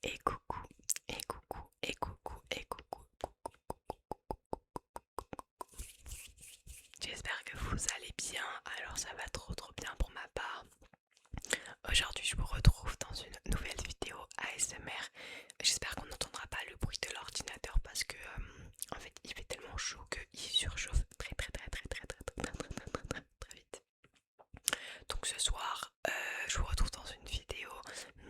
Et coucou, et coucou, et coucou, et coucou, coucou, coucou, coucou. J'espère que vous allez bien. Alors ça va trop bien pour ma part. Aujourd'hui je vous retrouve dans une nouvelle vidéo ASMR. J'espère qu'on n'entendra pas le bruit de l'ordinateur parce que en fait il fait tellement chaud qu'il surchauffe très vite. Donc ce soir je vous retrouve dans une vidéo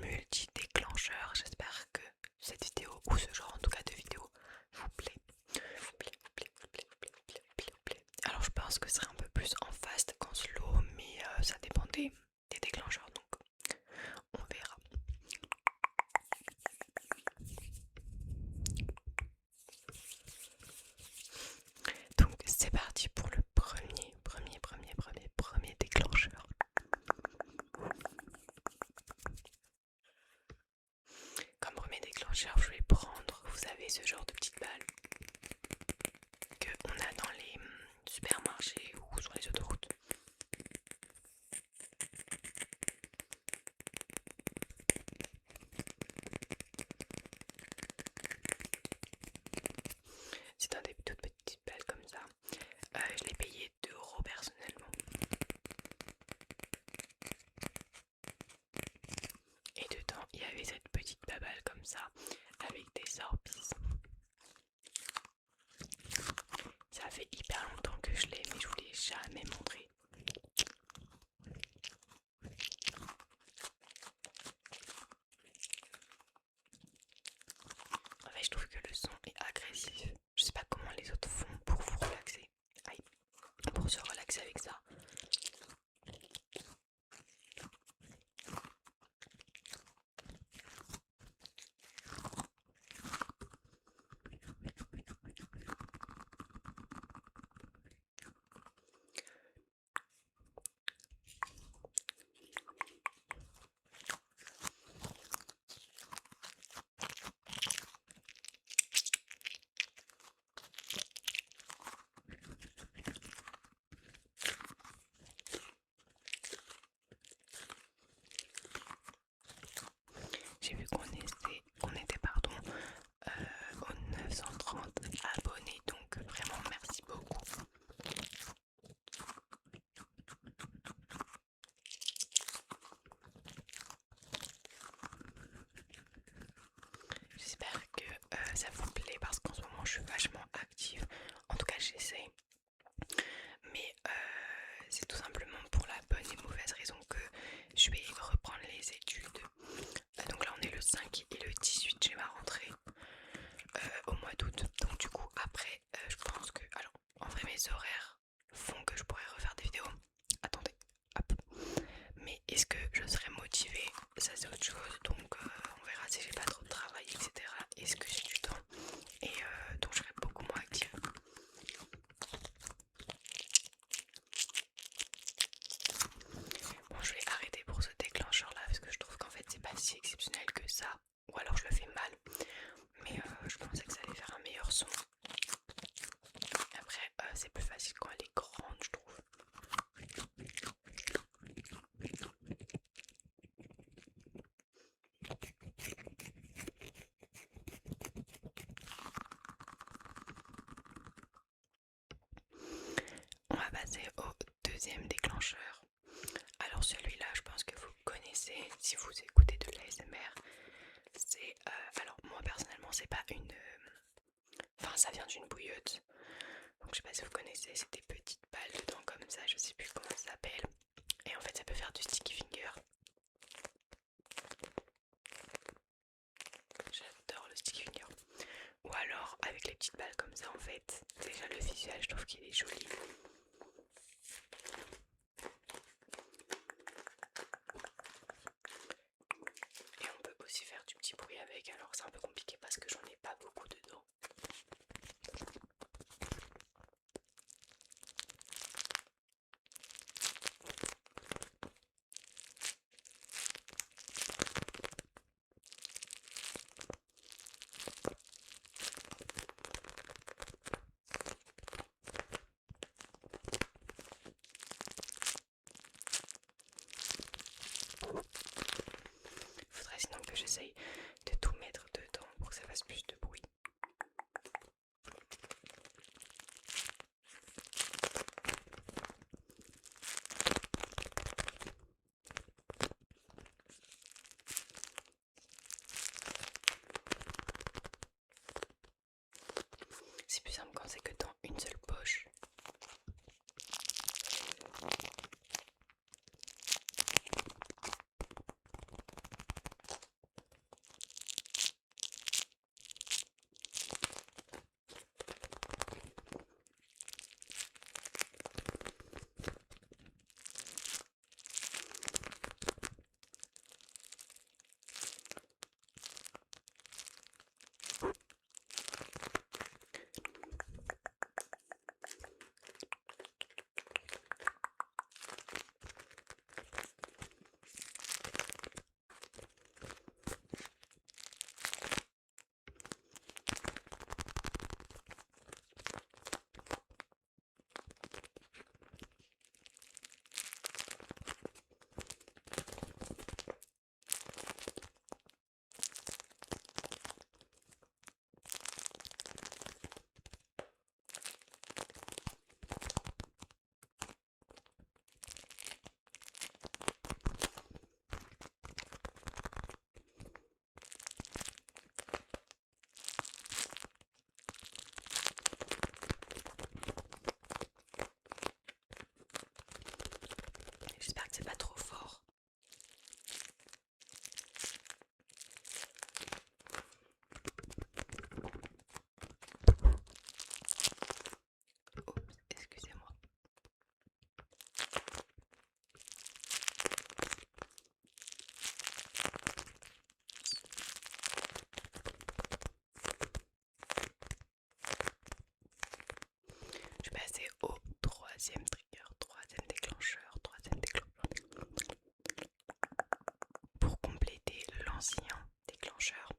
multi-déclencheur. J'espère que cette vidéo ou ce genre en tout cas de vidéo vous plaît. Alors je pense que ce serait un peu plus en fast qu'en slow, mais ça dépend des déclencheurs, donc on verra. Donc c'est parti pour le premier déclencheur. Comme premier déclencheur, je vais prendre, vous savez, ce genre de petites balles que on a dans les supermarchés ou sur les autoroutes. C'est un des toutes petites balles comme ça. Je l'ai payé 2 € personnellement. Et dedans, il y avait cette petite baballe comme ça, avec des sorbies. Ça fait hyper longtemps que je l'ai, mais je vous l'ai jamais montré. En fait, je trouve que le son est agressif. Je sais pas comment les autres font pour vous relaxer. Aïe, pour se relaxer avec ça. J'ai vu qu'on était aux 930 abonnés, donc vraiment merci beaucoup. J'espère que ça vous plaît parce qu'en ce moment je suis vachement active. En tout cas j'essaie. Mais c'est tout simplement pour la bonne et mauvaise raison que je vais reprendre les études. Donc là on est le 5 et le 18, j'ai ma rentrée au mois d'août. Donc du coup après je pense que... Alors en vrai mes horaires font que je pourrais refaire des vidéos. Attendez, hop. Mais est-ce que je serai motivée? Ça c'est autre chose. Donc on verra si j'ai pas trop de travail, etc. Est-ce que j'ai du temps? Et donc je serai beaucoup moins active. Bon, je vais arrêter pour ce déclencheur là parce que je trouve qu'en fait c'est pas si exceptionnel que ça. Ou alors je le fais mal. Mais je pensais que ça allait faire un meilleur son. Après c'est plus facile quand elle est grande, je trouve. On va passer au deuxième déclencheur. Alors celui-là je pense que vous connaissez si vous écoutez de l'ASMR. C'est alors moi personnellement c'est pas une... Enfin ça vient d'une bouillotte. Donc je sais pas si vous connaissez, c'est des petites balles dedans comme ça, je sais plus comment ça s'appelle. Et en fait ça peut faire du sticky finger. J'adore le sticky finger. Ou alors avec les petites balles comme ça en fait. Déjà le visuel je trouve qu'il est joli. Et on peut aussi faire du petit bruit avec, alors c'est un peu compliqué parce que j'en ai pas beaucoup dedans. Faudrait sinon que j'essaye de tout mettre deuxième trigger, troisième déclencheur, troisième déclencheur. Pour compléter l'ancien déclencheur,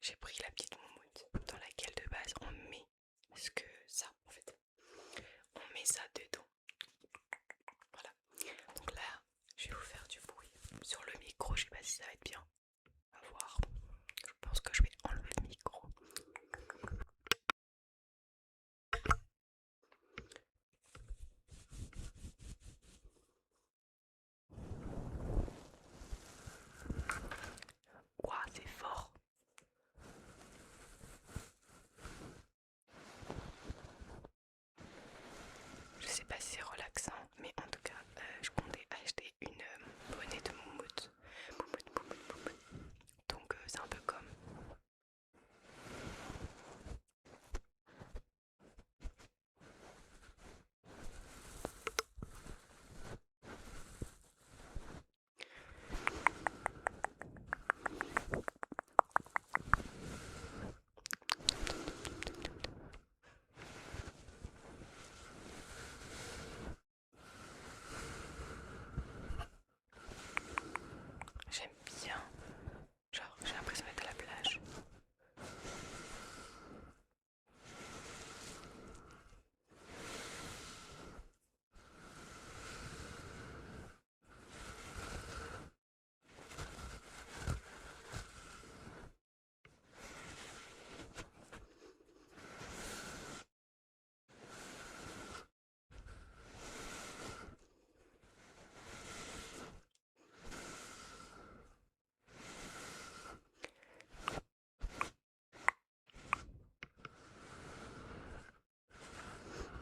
j'ai pris la petite moumoute dans laquelle de base on met ça en fait. On met ça dedans. Voilà. Donc là, je vais vous faire du bruit sur le micro. Je sais pas si ça va être bien. On va voir. Je pense que je vais enlever le micro. Ouah, c'est fort. Je sais pas si c'est relaxant, mais en tout cas, je comptais acheter une bonnet de moumoute. Donc c'est un peu comme. J'aime bien. Genre, j'ai l'impression d'être à la plage.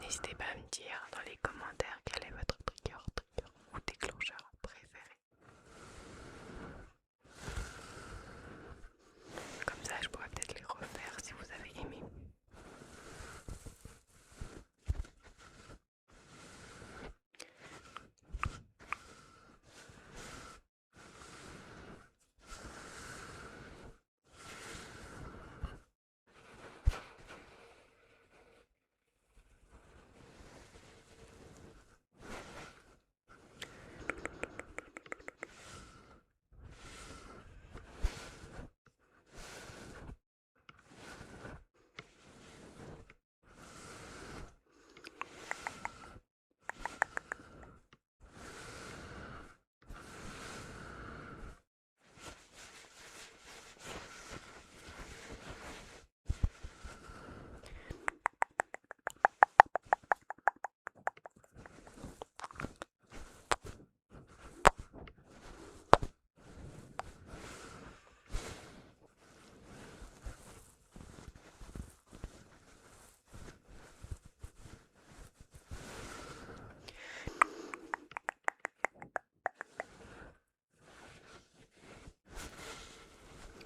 N'hésitez pas à me dire dans les commentaires quel est votre trigger ou déclencheur préféré. Comme ça, je pourrais peut-être les refaire si vous avez aimé.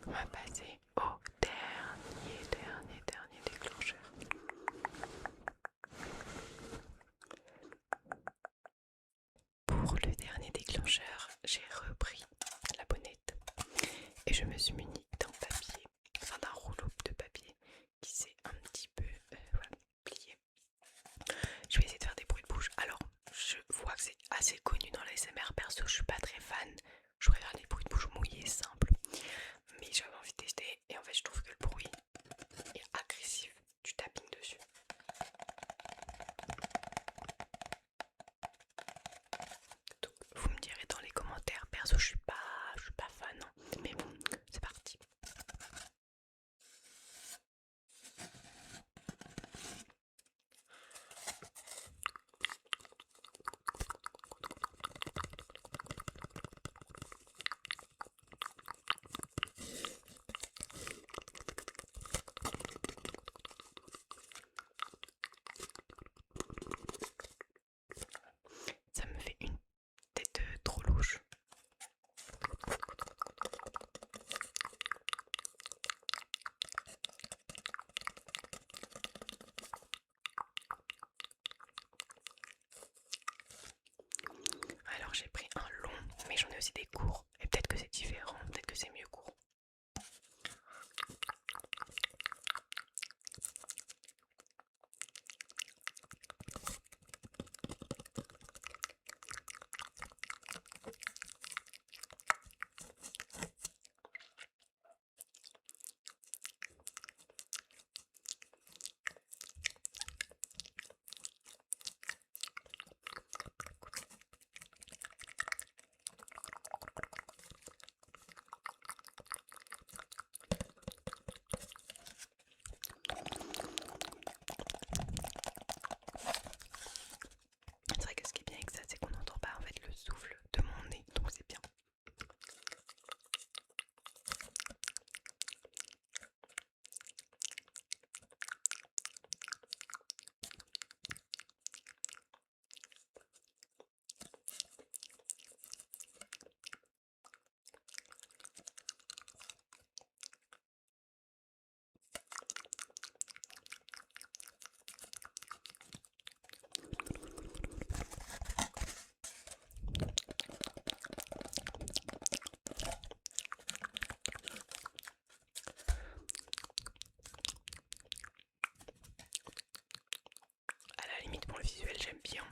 On va passer au dernier déclencheur. Pour le dernier déclencheur, j'ai repris la bonnette et je me suis munie d'un papier, enfin d'un rouleau de papier qui s'est un petit peu voilà, plié. Je vais essayer de faire des bruits de bouche. Alors, je vois que c'est assez connu dans l'ASMR. Perso, je suis pas très fan. Je préfère les bruits de bouche mouillés simples. Mais j'avais envie de tester et en fait, je trouve que le bruit est agressif. Du tapping dessus. Donc, vous me direz dans les commentaires. Perso, je suis pas fan. Hein. Mais bon, c'est parti. Ça me fait une tête trop louche. Alors j'ai pris un long, mais j'en ai aussi des courts. Et peut-être que c'est différent, peut-être que c'est mieux court. j'aime bien.